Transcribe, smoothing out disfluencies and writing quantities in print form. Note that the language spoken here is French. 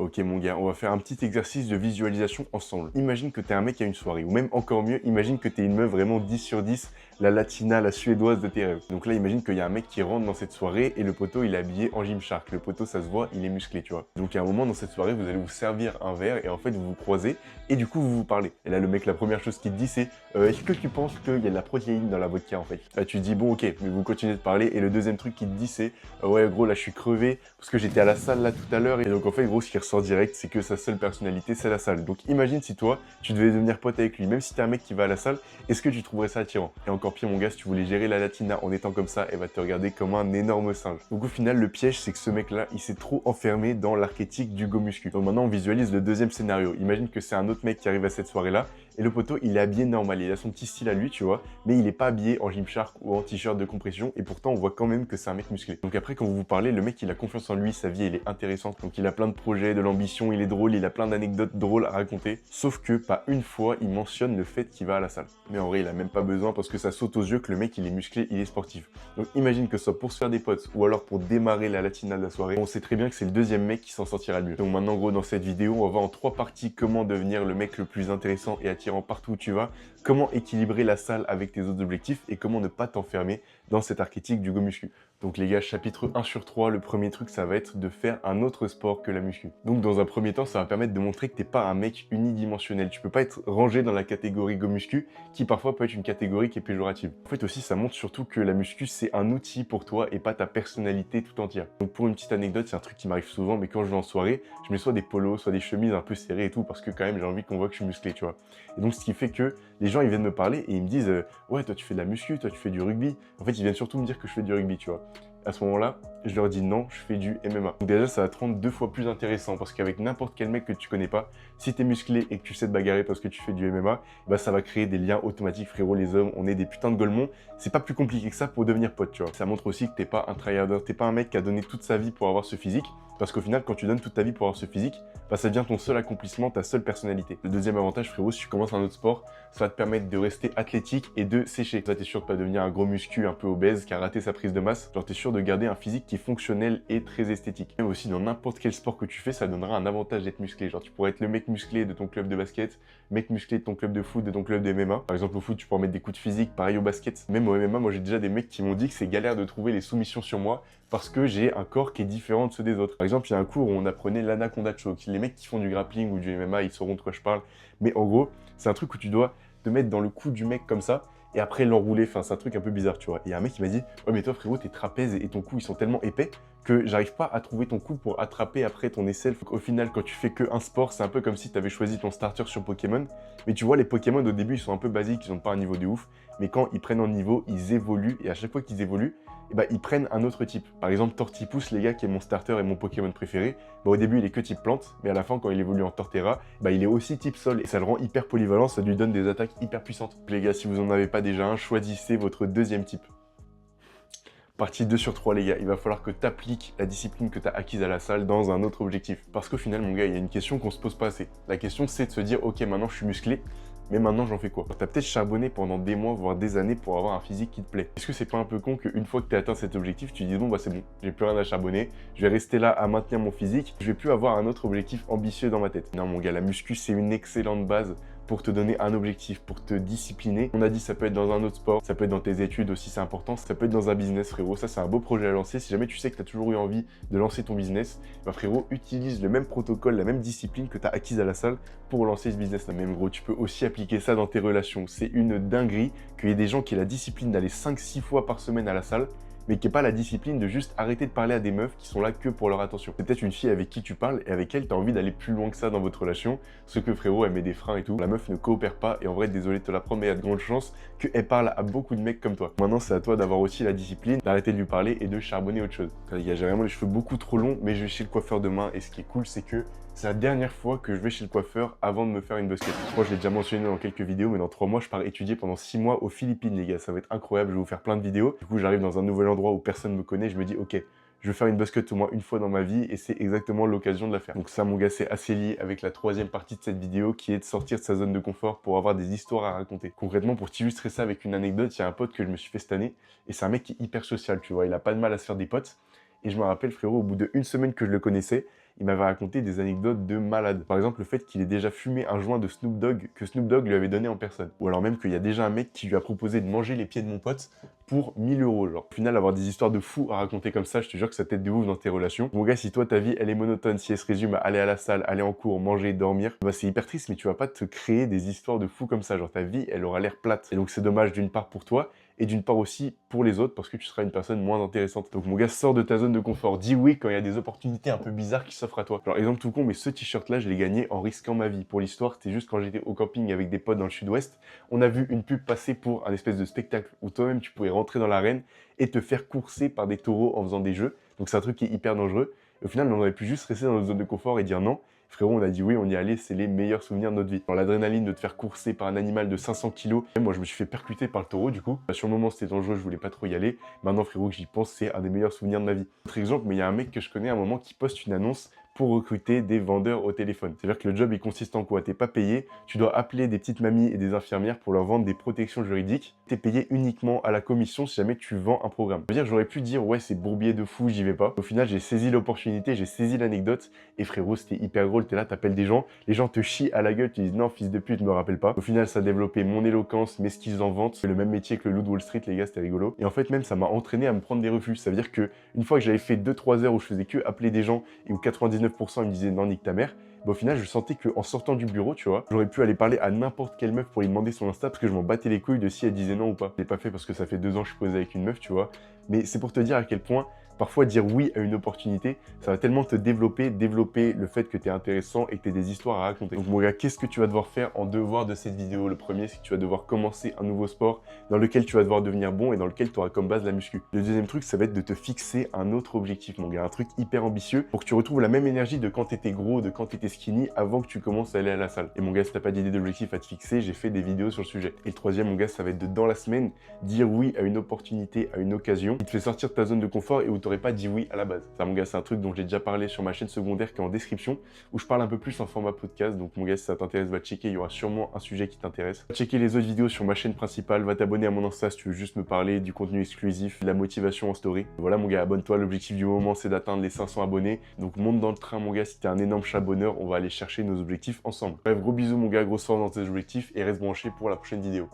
Ok mon gars, on va faire un petit exercice de visualisation ensemble. Imagine que t'es un mec à une soirée, ou même encore mieux, imagine que t'es une meuf vraiment 10 sur 10, la latina, la suédoise de tes rêves. Donc là, imagine qu'il y a un mec qui rentre dans cette soirée et le poteau il est habillé en Gymshark. Le poteau ça se voit, il est musclé, tu vois. Donc à un moment dans cette soirée, vous allez vous servir un verre et en fait vous vous croisez et du coup vous vous parlez. Et là le mec, la première chose qu'il te dit c'est est-ce que tu penses qu'il y a de la protéine dans la vodka en fait? Là tu te dis bon ok, mais vous continuez de parler et le deuxième truc qu'il te dit c'est ouais gros là je suis crevé parce que j'étais à la salle là tout à l'heure et donc en fait gros ce qui ressort direct c'est que sa seule personnalité c'est la salle. Donc imagine si toi tu devais devenir pote avec lui, même si t'es un mec qui va à la salle, est-ce que tu trouverais ça attirant? Et encore pire mon gars, si tu voulais gérer la latina en étant comme ça, elle va te regarder comme un énorme singe. Donc au final le piège c'est que ce mec là il s'est trop enfermé dans l'archétype du go muscu. Donc maintenant on visualise le deuxième scénario. Imagine que c'est un autre mec qui arrive à cette soirée là et le poteau il est habillé normal, il a son petit style à lui tu vois, mais il est pas habillé en Gymshark ou en t-shirt de compression et pourtant on voit quand même que c'est un mec musclé. Donc après quand vous vous parlez, le mec il a confiance en lui, sa vie elle est intéressante, donc il a plein de projets, de l'ambition, il est drôle, il a plein d'anecdotes drôles à raconter, sauf que pas une fois il mentionne le fait qu'il va à la salle. Mais en vrai il a même pas besoin parce que ça saute aux yeux que le mec il est musclé, il est sportif. Donc imagine que ce soit pour se faire des potes ou alors pour démarrer la latina de la soirée, on sait très bien que c'est le deuxième mec qui s'en sortira le mieux. Donc maintenant gros dans cette vidéo on va voir en 3 parties comment devenir le mec le plus intéressant et attirant partout où tu vas, comment équilibrer la salle avec tes autres objectifs et comment ne pas t'enfermer dans cet archétype du go muscu. Donc les gars, chapitre 1 sur 3, le premier truc ça va être de faire un autre sport que la muscu. Donc dans un premier temps, ça va permettre de montrer que t'es pas un mec unidimensionnel. Tu peux pas être rangé dans la catégorie go muscu, qui parfois peut être une catégorie qui est péjorative. En fait aussi, ça montre surtout que la muscu c'est un outil pour toi et pas ta personnalité tout entière. Donc pour une petite anecdote, c'est un truc qui m'arrive souvent, mais quand je vais en soirée, je mets soit des polos, soit des chemises un peu serrées et tout, parce que quand même j'ai envie qu'on voit que je suis musclé, tu vois. Et donc ce qui fait que les gens ils viennent me parler et ils me disent ouais toi tu fais de la muscu, toi tu fais du rugby. En fait ils viennent surtout me dire que je fais du rugby, tu vois. À ce moment-là, je leur dis non, je fais du MMA. Donc déjà, ça va te rendre 2 fois plus intéressant parce qu'avec n'importe quel mec que tu connais pas, si t'es musclé et que tu sais te bagarrer parce que tu fais du MMA, bah ça va créer des liens automatiques, frérot. Les hommes, on est des putains de golemons. C'est pas plus compliqué que ça pour devenir pote, tu vois. Ça montre aussi que t'es pas un tryharder, t'es pas un mec qui a donné toute sa vie pour avoir ce physique. Parce qu'au final, quand tu donnes toute ta vie pour avoir ce physique, bah ça devient ton seul accomplissement, ta seule personnalité. Le deuxième avantage, frérot, si tu commences un autre sport, ça va te permettre de rester athlétique et de sécher. Ça, t'es sûr de pas devenir un gros muscu un peu obèse qui a raté sa prise de masse. Genre, t'es sûr de garder un physique qui est fonctionnel et très esthétique. Même aussi, dans n'importe quel sport que tu fais, ça donnera un avantage d'être musclé. Genre, tu pourrais être le mec musclé de ton club de basket, mec musclé de ton club de foot, de ton club de MMA. Par exemple, au foot, tu pourrais mettre des coups de physique, pareil au basket. Même au MMA, moi, j'ai déjà des mecs qui m'ont dit que c'est galère de trouver les soumissions sur moi parce que j'ai un corps qui est différent de ceux des autres. Par exemple, il y a un cours où on apprenait l'anaconda choke. Les mecs qui font du grappling ou du MMA, ils sauront de quoi je parle. Mais en gros, c'est un truc où tu dois te mettre dans le cou du mec comme ça et après l'enrouler. Enfin, c'est un truc un peu bizarre, tu vois. Et il y a un mec qui m'a dit ouais, mais toi, frérot, tes trapèzes et ton cou, ils sont tellement épais que j'arrive pas à trouver ton cou pour attraper après ton aisselle. Au final, quand tu fais que un sport, c'est un peu comme si tu avais choisi ton starter sur Pokémon. Mais tu vois, les Pokémon au début, ils sont un peu basiques, ils n'ont pas un niveau de ouf. Mais quand ils prennent en niveau, ils évoluent. Et à chaque fois qu'ils évoluent, eh ben, ils prennent un autre type. Par exemple, Tortipousse, les gars, qui est mon starter et mon Pokémon préféré, bah, au début, il est que type plante, mais à la fin, quand il évolue en Torterra, bah, il est aussi type sol, et ça le rend hyper polyvalent, ça lui donne des attaques hyper puissantes. Donc, les gars, si vous en avez pas déjà un, choisissez votre deuxième type. Partie 2 sur 3 les gars, il va falloir que tu appliques la discipline que tu as acquise à la salle dans un autre objectif. Parce qu'au final mon gars, il y a une question qu'on se pose pas assez. La question c'est de se dire ok maintenant je suis musclé, mais maintenant j'en fais quoi? T'as peut-être charbonné pendant des mois, voire des années pour avoir un physique qui te plaît. Est-ce que c'est pas un peu con qu'une fois que tu as atteint cet objectif, tu dis bon bah c'est bon, j'ai plus rien à charbonner, je vais rester là à maintenir mon physique, je vais plus avoir un autre objectif ambitieux dans ma tête. Non mon gars, la muscu c'est une excellente base pour te donner un objectif, pour te discipliner. On a dit ça peut être dans un autre sport, ça peut être dans tes études aussi, c'est important, ça peut être dans un business frérot, ça c'est un beau projet à lancer. Si jamais tu sais que tu as toujours eu envie de lancer ton business, bah frérot, utilise le même protocole, la même discipline que tu as acquise à la salle pour lancer ce business là. Même gros, tu peux aussi appliquer ça dans tes relations. C'est une dinguerie qu'il y ait des gens qui aient la discipline d'aller 5-6 fois par semaine à la salle, mais qui n'est pas la discipline de juste arrêter de parler à des meufs qui sont là que pour leur attention. C'est peut-être une fille avec qui tu parles et avec elle, tu as envie d'aller plus loin que ça dans votre relation, ce que frérot, elle met des freins et tout. La meuf ne coopère pas et en vrai, désolé de te l'apprendre, mais il y a de grandes chances qu'elle parle à beaucoup de mecs comme toi. Maintenant, c'est à toi d'avoir aussi la discipline, d'arrêter de lui parler et de charbonner autre chose. Les gars, j'ai vraiment les cheveux beaucoup trop longs, mais je vais chez le coiffeur demain et ce qui est cool, c'est que c'est la dernière fois que je vais chez le coiffeur avant de me faire une busket. Je crois que je l'ai déjà mentionné dans quelques vidéos, mais dans 3 mois, je pars étudier pendant 6 mois aux Philippines, les gars. Ça va être incroyable, je vais vous faire plein de vidéos. Du coup, j'arrive dans un nouvel endroit où personne me connaît, je me dis, ok, je vais faire une busket au moins une fois dans ma vie et c'est exactement l'occasion de la faire. Donc ça, mon gars, c'est assez lié avec la troisième partie de cette vidéo qui est de sortir de sa zone de confort pour avoir des histoires à raconter. Concrètement, pour t'illustrer ça avec une anecdote, il y a un pote que je me suis fait cette année et c'est un mec qui est hyper social, tu vois. Il a pas de mal à se faire des potes. Et je me rappelle, frérot, au bout de 1 semaine que je le connaissais, il m'avait raconté des anecdotes de malade. Par exemple, le fait qu'il ait déjà fumé un joint de Snoop Dogg que Snoop Dogg lui avait donné en personne. Ou alors même qu'il y a déjà un mec qui lui a proposé de manger les pieds de mon pote pour 1000 euros. Genre, au final, avoir des histoires de fous à raconter comme ça, je te jure que ça t'aide de ouf dans tes relations. Mon gars, si toi, ta vie, elle est monotone, si elle se résume à aller à la salle, aller en cours, manger, dormir, bah c'est hyper triste, mais tu vas pas te créer des histoires de fous comme ça. Genre, ta vie, elle aura l'air plate. Et donc, c'est dommage d'une part pour toi, et d'une part aussi pour les autres, parce que tu seras une personne moins intéressante. Donc mon gars, sors de ta zone de confort, dis oui quand il y a des opportunités un peu bizarres qui s'offrent à toi. Genre exemple tout con, mais ce t-shirt là, je l'ai gagné en risquant ma vie. Pour l'histoire, c'était juste quand j'étais au camping avec des potes dans le sud-ouest, on a vu une pub passer pour un espèce de spectacle où toi-même tu pouvais rentrer dans l'arène et te faire courser par des taureaux en faisant des jeux. Donc c'est un truc qui est hyper dangereux. Et au final, on aurait pu juste rester dans notre zone de confort et dire non. Frérot, on a dit oui, on y allait, c'est les meilleurs souvenirs de notre vie. Dans l'adrénaline de te faire courser par un animal de 500 kilos. Moi, je me suis fait percuter par le taureau, du coup. Sur le moment, c'était dangereux, je voulais pas trop y aller. Maintenant, frérot, que j'y pense, c'est un des meilleurs souvenirs de ma vie. Autre exemple, mais il y a un mec que je connais à un moment qui poste une annonce pour recruter des vendeurs au téléphone. C'est-à-dire que le job, il consiste en quoi? T'es pas payé, tu dois appeler des petites mamies et des infirmières pour leur vendre des protections juridiques. T'es payé uniquement à la commission si jamais tu vends un programme. Je veux dire, j'aurais pu dire, ouais, c'est bourbier de fou, j'y vais pas. Au final, j'ai saisi l'opportunité, j'ai saisi l'anecdote, et frérot, c'était hyper drôle. T'es là, t'appelles des gens, les gens te chient à la gueule, tu dis, non, fils de pute, me rappelle pas. Au final, ça a développé mon éloquence, mes skills en vente. C'est le même métier que le loup de Wall Street, les gars, c'était rigolo. Et en fait, même, ça m'a entraîné à me prendre des refus. Ça veut dire que une fois que j'avais fait 2-3 heures où je faisais que appeler des gens et où 99% ils me disaient non, nique ta mère, bah, au final, je sentais qu'en sortant du bureau, tu vois, j'aurais pu aller parler à n'importe quelle meuf pour lui demander son Insta parce que je m'en battais les couilles de si elle disait non ou pas. Je l'ai pas fait parce que ça fait 2 ans que je suis posé avec une meuf, tu vois. Mais c'est pour te dire à quel point parfois dire oui à une opportunité, ça va tellement te développer le fait que tu es intéressant et que tu aies des histoires à raconter. Donc mon gars, qu'est-ce que tu vas devoir faire en devoir de cette vidéo? Le premier, c'est que tu vas devoir commencer un nouveau sport dans lequel tu vas devoir devenir bon et dans lequel tu auras comme base la muscu. Le deuxième truc, ça va être de te fixer un autre objectif, mon gars, un truc hyper ambitieux pour que tu retrouves la même énergie de quand tu étais gros, de quand tu étais skinny avant que tu commences à aller à la salle. Et mon gars, si t'as pas d'idée d'objectif à te fixer, j'ai fait des vidéos sur le sujet. Et le troisième, mon gars, ça va être de dans la semaine dire oui à une opportunité, à une occasion qui te fait sortir de ta zone de confort et où t'aurais pas dit oui à la base. Ça, mon gars, c'est un truc dont j'ai déjà parlé sur ma chaîne secondaire qui est en description, où je parle un peu plus en format podcast. Donc, mon gars, si ça t'intéresse, va checker. Il y aura sûrement un sujet qui t'intéresse. Va checker les autres vidéos sur ma chaîne principale. Va t'abonner à mon Insta si tu veux juste me parler du contenu exclusif, de la motivation en story. Voilà, mon gars, abonne-toi. L'objectif du moment, c'est d'atteindre les 500 abonnés. Donc, monte dans le train, mon gars. Si t'es un énorme chabonneur, on va aller chercher nos objectifs ensemble. Bref, gros bisous, mon gars. Grosse force dans tes objectifs et reste branché pour la prochaine vidéo.